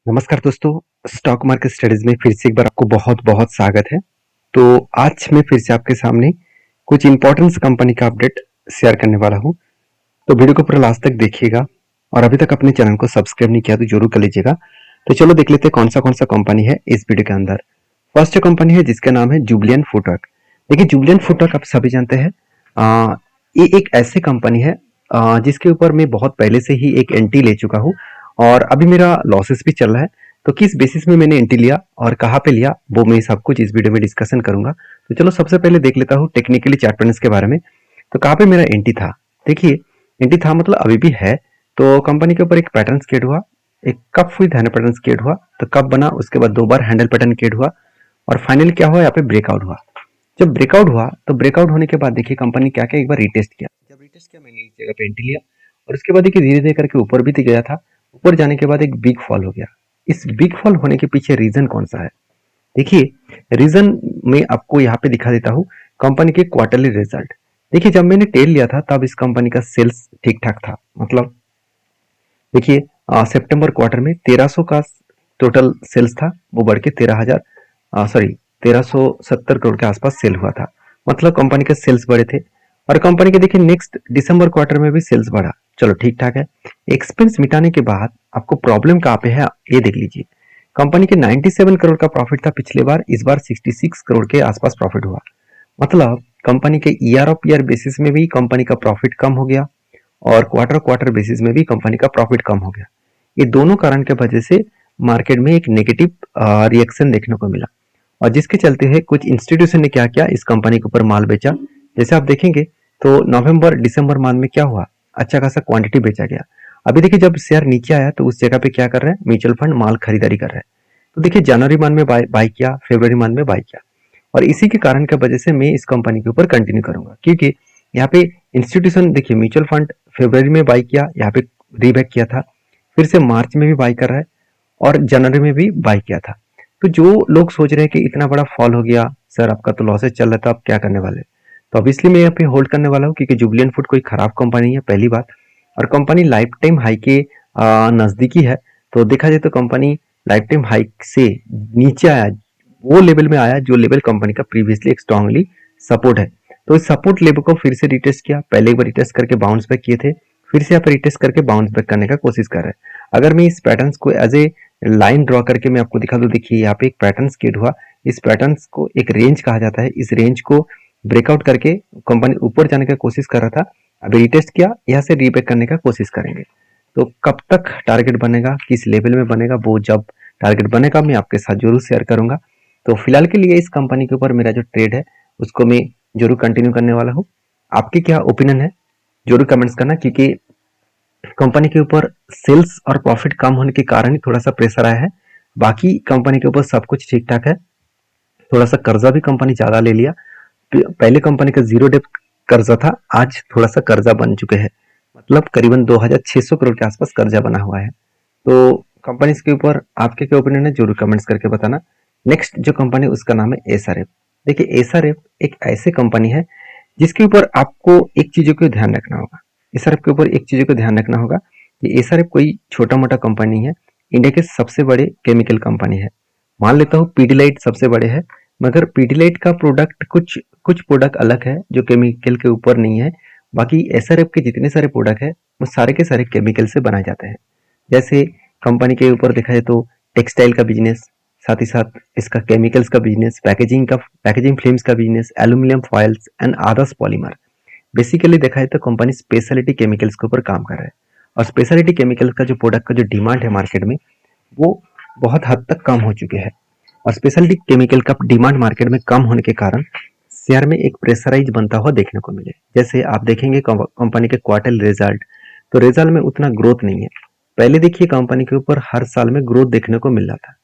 नमस्कार दोस्तों, stock market studies में फिर से एक बार आपको बहुत-बहुत स्वागत है। तो आज मैं फिर से आपके सामने कुछ इम्पोर्टेंस कंपनी का अपडेट शेयर करने वाला हूँ। तो वीडियो को पूरा लास्ट तक देखिएगा और अभी तक अपने चैनल को सब्सक्राइब नहीं किया तो जरूर कर लीजिएगा। तो चलो देख लेते हैं कौन सा कंपनी है इस वीडियो के अंदर। फर्स्ट जो कंपनी है जिसका नाम है जुबिलिएंट फुटवर्क। देखिए जुबिलिएंट फुटवर्क आप सभी जानते हैं। ये एक ऐसी कंपनी है जिसके ऊपर मैं बहुत पहले से ही एक एंट्री ले चुका हूँ और अभी मेरा लॉसेस भी चल रहा है। तो किस बेसिस में मैंने एंट्री लिया और कहाँ पे लिया वो मैं सब कुछ इस वीडियो में डिस्कशन करूंगा। तो चलो सबसे पहले देख लेता हूँ टेक्निकली चार्ट पैटर्न्स के बारे में। तो कहाँ पे मेरा एंट्री था। देखिए एंट्री था मतलब अभी भी है। तो कंपनी के ऊपर एक पैटर्न क्रिएट हुआ, एक cup with handle pattern create हुआ। तो कप बना, उसके बाद दो बार हैंडल पैटर्न क्रिएट हुआ और फाइनली क्या हुआ, यहाँ पे ब्रेकआउट हुआ। जब ब्रेकआउट हुआ तो ब्रेकआउट होने के बाद देखिए कंपनी क्या क्या एक बार रीटेस्ट किया। जब रीटेस्ट किया मैंने इस जगह पे एंट्री लिया और उसके बाद देखिए धीरे धीरे करके ऊपर भी गया था। ऊपर जाने के बाद एक बिग फॉल हो गया। इस बिग फॉल होने के पीछे रीजन कौन सा है। देखिए रीजन मैं आपको यहाँ पे दिखा देता हूँ। कंपनी के क्वार्टरली रिजल्ट। देखिए जब मैंने टेल लिया था तब इस कंपनी का सेल्स ठीक ठाक था। मतलब देखिए सितंबर क्वार्टर में 1300 का टोटल सेल्स था, वो बढ़ के 1370 करोड़ के आसपास सेल हुआ था। मतलब कंपनी के सेल्स बढ़े थे और कंपनी के देखिए नेक्स्ट दिसंबर क्वार्टर में भी सेल्स बढ़ा। चलो ठीक ठाक है। एक्सपेंस मिटाने के बाद आपको प्रॉब्लम कहाँ पे है ये देख लीजिए। कंपनी के 97 करोड़ का प्रॉफिट था पिछले बार, इस बार 66 करोड़ के आसपास प्रॉफिट हुआ। मतलब कंपनी के ईयर ऑफ ईयर बेसिस में भी कंपनी का प्रॉफिट कम हो गया और क्वार्टर क्वार्टर बेसिस में भी कंपनी का प्रॉफिट कम हो गया। ये दोनों कारण के वजह से मार्केट में एक नेगेटिव रिएक्शन देखने को मिला और जिसके चलते है कुछ इंस्टीट्यूशन ने क्या किया, इस कंपनी के ऊपर माल बेचा। जैसे आप देखेंगे तो नवंबर दिसंबर मंथ में क्या हुआ, अच्छा खासा क्वांटिटी बेचा गया। अभी देखिए जब शेयर नीचे आया तो उस जगह पे क्या कर रहे हैं, म्यूचुअल फंड माल खरीदारी कर रहे हैं। तो देखिए जनवरी मंथ में बाय किया, फरवरी मंथ में बाय किया और इसी के कारण की वजह से मैं इस कंपनी के ऊपर कंटिन्यू करूंगा क्योंकि यहाँ पे इंस्टीट्यूशन देखिए म्यूचुअल फंड फरवरी में बाय किया, यहाँ पे रीबैक किया था, फिर से मार्च में भी बाय कर रहा है और जनवरी में भी बाय किया था। तो जो लोग सोच रहे हैं कि इतना बड़ा फॉल हो गया सर, आपका तो लॉसेज चल रहा था, आप क्या करने वाले, तो ऑब्वियसली मैं यहाँ पे होल्ड करने वाला हूँ क्योंकि जुबिलिएंट फूड कोई खराब कंपनी है पहली बात। और कंपनी लाइफ टाइम हाई के नजदीकी है। तो देखा जाए तो कंपनी लाइफ टाइम हाई से नीचे आया, वो लेवल में आया जो लेवल कंपनी का प्रीवियसली एक स्ट्रांगली सपोर्ट है। तो इस सपोर्ट लेवल को फिर से रिटेस्ट किया, पहले एक बार रिटेस्ट करके बाउंस बैक किए थे, फिर से यहाँ पर रिटेस्ट करके बाउंस बैक करने का कोशिश कर रहे हैं। अगर मैं इस पैटर्न को एज ए लाइन ड्रॉ करके मैं आपको दिखा दूं, देखिए यहाँ पे एक पैटर्न क्रिएट हुआ। इस पैटर्न को एक रेंज कहा जाता है। इस रेंज को ब्रेकआउट करके कंपनी ऊपर जाने का कोशिश कर रहा था, अभी रिटेस्ट किया, यहाँ से रीबैक करने का कोशिश करेंगे। तो कब तक टारगेट बनेगा, किस लेवल में बनेगा, वो जब टारगेट बनेगा मैं आपके साथ जरूर शेयर करूंगा। तो फिलहाल के लिए इस कंपनी के ऊपर मेरा जो ट्रेड है उसको मैं जरूर कंटिन्यू करने वाला हूँ। आपकी क्या ओपिनियन है जरूर कमेंट्स करना, क्योंकि कंपनी के ऊपर सेल्स और प्रॉफिट कम होने के कारण ही थोड़ा सा प्रेशर आया है। बाकी कंपनी के ऊपर सब कुछ ठीक ठाक है। थोड़ा सा कर्जा भी कंपनी ज्यादा ले लिया। पहले कंपनी का जीरो डेट कर्जा था, आज थोड़ा सा कर्जा बन चुके हैं। मतलब करीबन 2600 करोड़ के आसपास कर्जा बना हुआ है। तो कंपनी के ऊपर आपके क्या ओपिनियन है जरूर कमेंट्स करके बताना। नेक्स्ट जो कंपनी उसका नाम है एसआरएफ। देखिए एसआरएफ एक ऐसी कंपनी है जिसके ऊपर आपको एक चीजों को ध्यान रखना होगा। एसआरएफ के ऊपर एक चीजों को ध्यान रखना होगा कि एसआरएफ कोई छोटा मोटा कंपनी है, इंडिया के सबसे बड़े केमिकल कंपनी है। मान लेता हूँ पीडीलाइट सबसे बड़े है, मगर पीडीलाइट का प्रोडक्ट कुछ कुछ प्रोडक्ट अलग है जो केमिकल के ऊपर नहीं है। बाकी एसआरएफ के जितने सारे प्रोडक्ट है वो सारे के सारे केमिकल से बनाए जाते हैं। जैसे कंपनी के ऊपर देखा जाए तो टेक्सटाइल का बिजनेस, साथ ही साथ इसका केमिकल्स का बिजनेस, पैकेजिंग फिल्म्स का business, aluminium foils and others polymer. Basically देखा जाए तो कंपनी स्पेशलिटी केमिकल्स के ऊपर काम कर रहा है और स्पेशलिटी केमिकल का जो प्रोडक्ट का जो डिमांड है मार्केट में वो बहुत हद तक कम हो चुके हैं। और स्पेशलिटी केमिकल का डिमांड मार्केट में कम होने के कारण शेयर में एक प्रेशराइज बनता हुआ देखने को मिले। जैसे आप देखेंगे कंपनी के क्वार्टर रिजल्ट, तो रिजल्ट में उतना ग्रोथ नहीं है। पहले देखिए कंपनी के ऊपर हर साल में ग्रोथ देखने को मिल रहा था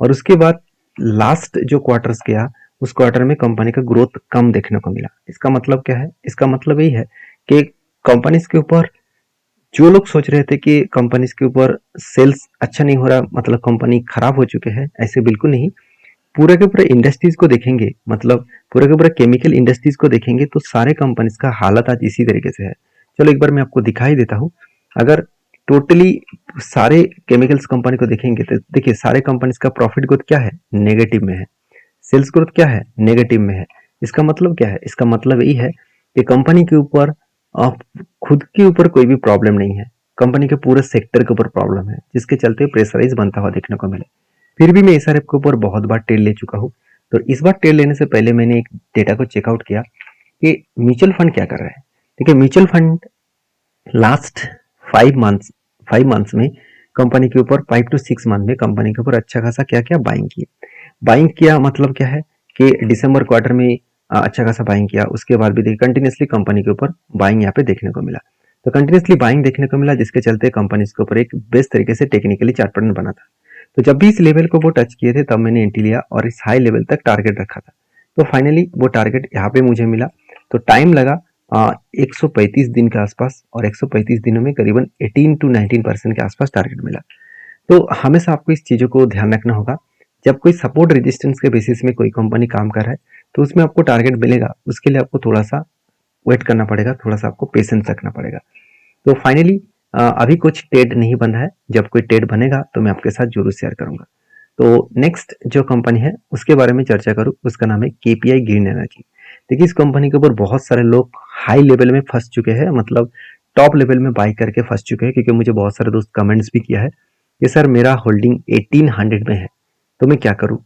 और उसके बाद लास्ट जो क्वार्टर्स गया उस क्वार्टर में कंपनी का ग्रोथ कम देखने को मिला। इसका मतलब क्या है, इसका मतलब यही है कि कंपनीज के ऊपर जो लोग सोच रहे थे कि कंपनीज के ऊपर सेल्स अच्छा नहीं हो रहा, मतलब कंपनी खराब हो चुके हैं, ऐसे बिल्कुल नहीं। पूरे के पूरे इंडस्ट्रीज को देखेंगे, मतलब पूरे के पूरे केमिकल इंडस्ट्रीज को देखेंगे तो सारे कंपनीज का हालत आज इसी तरीके से है। चलो एक बार मैं आपको दिखाई देता हूँ। अगर टोटली सारे केमिकल्स कंपनी को देखेंगे तो देखिए सारे कंपनीज का प्रॉफिट ग्रोथ क्या है, नेगेटिव में है। सेल्स ग्रोथ क्या है, नेगेटिव में है। इसका मतलब क्या है, इसका मतलब यही है कि कंपनी के ऊपर खुद के ऊपर कोई भी प्रॉब्लम नहीं है, कंपनी के पूरे सेक्टर के ऊपर प्रॉब्लम है, जिसके चलते प्रेशराइज बनता हुआ देखने को मिले। फिर भी मैं एसआरएफ के ऊपर बहुत बार ट्रेड ले चुका हूँ। तो इस बार ट्रेड लेने से पहले मैंने एक डेटा को चेकआउट किया कि म्यूचुअल फंड क्या कर रहा है। देखिए म्यूचुअल फंड लास्ट 5 मंथ्स में कंपनी के ऊपर 5 to 6 मंथ में कंपनी के ऊपर अच्छा खासा क्या क्या बाइंग किया। मतलब क्या है कि दिसंबर क्वार्टर में अच्छा खासा बाइंग किया, उसके बाद भी देखिए कंटिन्यूसली कंपनी के ऊपर बाइंग यहाँ पे देखने को मिला। तो कंटिन्यूसली बाइंग देखने को मिला, जिसके चलते कंपनी के ऊपर एक बेस्ट तरीके से टेक्निकली चार्ट पैटर्न बना था। तो जब भी इस लेवल को वो टच किए थे तब मैंने एंट्री लिया और इस हाई लेवल तक टारगेट रखा था। तो फाइनली वो टारगेट यहाँ पे मुझे मिला। तो टाइम लगा 135 दिन के आसपास, और 135 दिनों में करीबन 18 to 19% के आसपास टारगेट मिला। तो हमेशा आपको इस चीज़ों को ध्यान रखना होगा, जब कोई सपोर्ट रेजिस्टेंस के बेसिस में कोई कंपनी काम कर रहा है तो उसमें आपको टारगेट मिलेगा, उसके लिए आपको थोड़ा सा वेट करना पड़ेगा, थोड़ा सा आपको पेशेंस रखना पड़ेगा। तो फाइनली अभी कुछ ट्रेड नहीं बन रहा है, जब कोई ट्रेड बनेगा तो मैं आपके साथ जरूर शेयर करूंगा। तो नेक्स्ट जो कंपनी है उसके बारे में चर्चा करूँ, उसका नाम है केपीआई ग्रीन एनर्जी। देखिए इस कंपनी के ऊपर बहुत सारे लोग हाई लेवल में फंस चुके हैं, मतलब टॉप लेवल में बाई करके फंस चुके हैं, क्योंकि मुझे बहुत सारे दोस्त कमेंट्स भी किया है कि सर मेरा होल्डिंग 1800 में है तो मैं क्या करूं।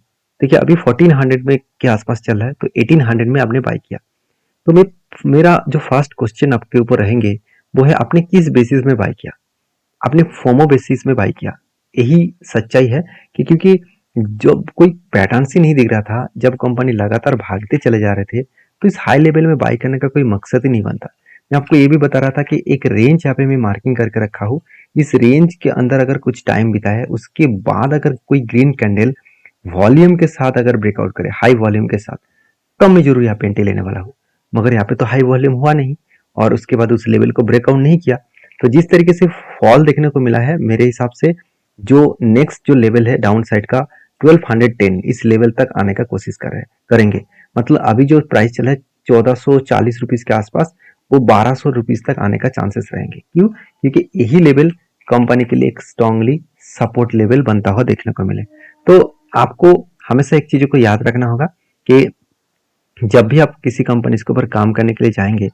देखिए अभी 1400 में के आसपास चल रहा है, तो 1800 में आपने बाई किया। तो मेरा जो फर्स्ट क्वेश्चन आपके ऊपर रहेंगे वो है, आपने किस बेसिस में बाई किया, आपने फोमो बेसिस में बाई किया। यही सच्चाई है कि क्योंकि जब कोई पैटर्न ही नहीं दिख रहा था, जब कंपनी लगातार भागते चले जा रहे थे, तो इस हाई लेवल में बाई करने का कोई मकसद ही नहीं बनता। मैं आपको ये भी बता रहा था कि एक रेंज यहाँ पे मैं मार्किंग करके रखा हूँ, इस रेंज के अंदर अगर कुछ टाइम बिताए उसके बाद अगर कोई ग्रीन कैंडल वॉल्यूम के साथ अगर ब्रेकआउट करे, हाई वॉल्यूम के साथ, तब मैं जरूर यहाँ पे एंट्री लेने वाला हूँ। मगर यहाँ पे तो हाई वॉल्यूम हुआ नहीं और उसके बाद उस लेवल को ब्रेकआउट नहीं किया। तो जिस तरीके से फॉल देखने को मिला है, मेरे हिसाब से जो नेक्स्ट जो लेवल है डाउन साइड का 1210, इस लेवल तक आने का कोशिश करेंगे। मतलब अभी जो प्राइस चला है 1440 रुपीज के आसपास, वो 1200 रुपीज तक आने का चांसेस रहेंगे। क्यों? क्योंकि यही लेवल कंपनी के लिए एक स्ट्रांगली सपोर्ट लेवल बनता हुआ देखने को मिले। तो आपको हमेशा एक चीज को याद रखना होगा कि जब भी आप किसी कंपनी के ऊपर काम करने के लिए जाएंगे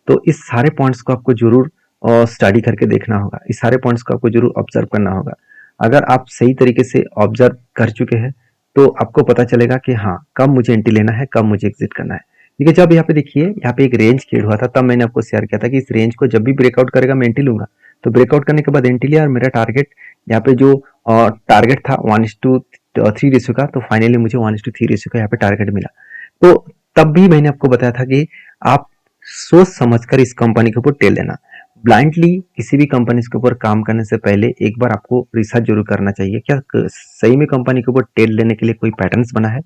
तो इस सारे पॉइंट्स को आपको जरूर स्टडी करके देखना होगा, इस सारे पॉइंट्स को आपको जरूर ऑब्जर्व करना होगा। अगर आप सही तरीके से ऑब्जर्व कर चुके हैं तो आपको पता चलेगा कि हाँ कब मुझे एंट्री लेना है, कब मुझे एग्जिट करना है। ठीक है, जब यहाँ पे देखिए यहाँ पे एक रेंज क्रिएट हुआ था, तब मैंने आपको शेयर किया था कि इस रेंज को जब भी ब्रेकआउट करेगा मैं एंट्री लूंगा। तो ब्रेकआउट करने के बाद एंट्री लिया और मेरा टारगेट यहाँ पे जो टारगेट था 1:3 रेशियो का, तो फाइनली मुझे 1:3 रेशियो का यहाँ पे टारगेट मिला। तो तब भी मैंने आपको बताया था कि आप सोच समझकर इस कंपनी के ऊपर ट्रेड लेना। ब्लाइंडली किसी भी कंपनी के ऊपर काम करने से पहले एक बार आपको रिसर्च जरूर करना चाहिए, क्या सही में कंपनी के ऊपर ट्रेड लेने के लिए कोई पैटर्न्स बना है।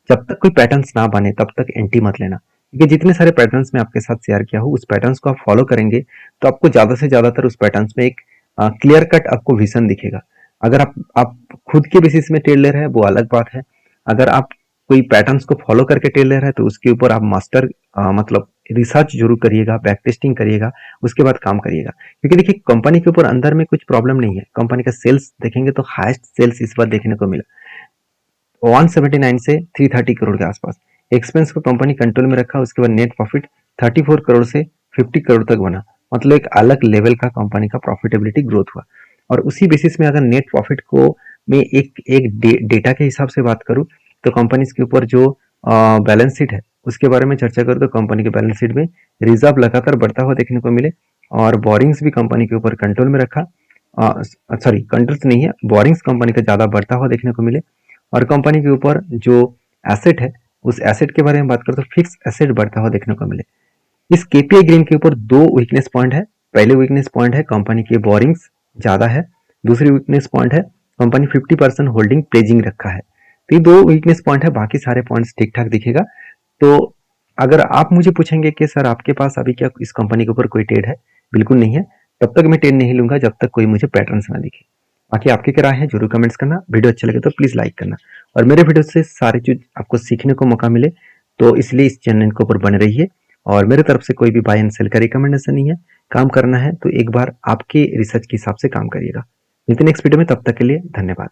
जब तक कोई पैटर्न्स ना बने तब तक एंट्री मत लेना, क्योंकि जितने सारे पैटर्न्स मैं आपके साथ शेयर किया हूँ उस पैटर्न्स को आप फॉलो करेंगे तो आपको ज्यादा से ज्यादातर उस पैटर्न्स में एक क्लियर कट आपको विजन दिखेगा। अगर आप खुद के बेसिस में ट्रेड ले रहे हैं वो अलग बात है, अगर आप कोई पैटर्न्स को फॉलो करके ट्रेड ले रहा है तो उसके ऊपर आप मास्टर मतलब रिसर्च जरूर करिएगा, बैक टेस्टिंग करिएगा, उसके बाद काम करिएगा। क्योंकि देखिए कंपनी के ऊपर अंदर में कुछ प्रॉब्लम नहीं है, कंपनी का सेल्स देखेंगे तो हाईएस्ट सेल्स इस बार देखने को मिला 179 से 330 करोड़ के आसपास। एक्सपेंस को कंपनी कंट्रोल में रखा, उसके बाद नेट प्रॉफिट 34 करोड़ से 50 करोड़ तक बना। मतलब एक अलग लेवल का कंपनी का प्रॉफिटेबिलिटी ग्रोथ हुआ। और उसी बेसिस में अगर नेट प्रॉफिट को मैं एक डेटा के हिसाब से बात करूं तो कंपनी के ऊपर जो बैलेंस शीट है उसके बारे में चर्चा करूं तो कंपनी के बैलेंस शीट में रिजर्व लगातार बढ़ता हुआ देखने को मिले, और बोरिंग्स भी कंपनी के ऊपर कंट्रोल में रखा, सॉरी कंट्रोल्स नहीं है, बोरिंग्स कंपनी का ज्यादा बढ़ता हुआ देखने को मिले। और कंपनी के ऊपर जो एसेट है उस एसेट के बारे में बात करें तो फिक्स एसेट बढ़ता हुआ देखने को मिले। इस केपीआई ग्रीन के ऊपर दो वीकनेस पॉइंट है। पहले वीकनेस पॉइंट है कंपनी के बोरिंग्स ज्यादा है, दूसरी वीकनेस पॉइंट है कंपनी 50% होल्डिंग प्लेजिंग रखा है। तो ये दो वीकनेस पॉइंट है, बाकी सारे पॉइंट्स ठीक ठाक दिखेगा। तो अगर आप मुझे पूछेंगे कि सर आपके पास अभी क्या इस कंपनी के ऊपर कोई ट्रेड है, बिल्कुल नहीं है। तब तक मैं ट्रेड नहीं लूंगा जब तक कोई मुझे पैटर्न्स ना दिखे। बाकी आपकी क्या राय है जरूर कमेंट्स करना, वीडियो अच्छा लगे तो प्लीज लाइक करना, और मेरे वीडियो से सारी चीज आपको सीखने को मौका मिले तो इसलिए इस चैनल के ऊपर बने रहिए। और मेरे तरफ से कोई भी बाय एंड सेल का रिकमेंडेशन नहीं है, काम करना है तो एक बार आपके रिसर्च के हिसाब से काम करिएगा। मिलते हैं नेक्स्ट वीडियो में, तब तक के लिए धन्यवाद।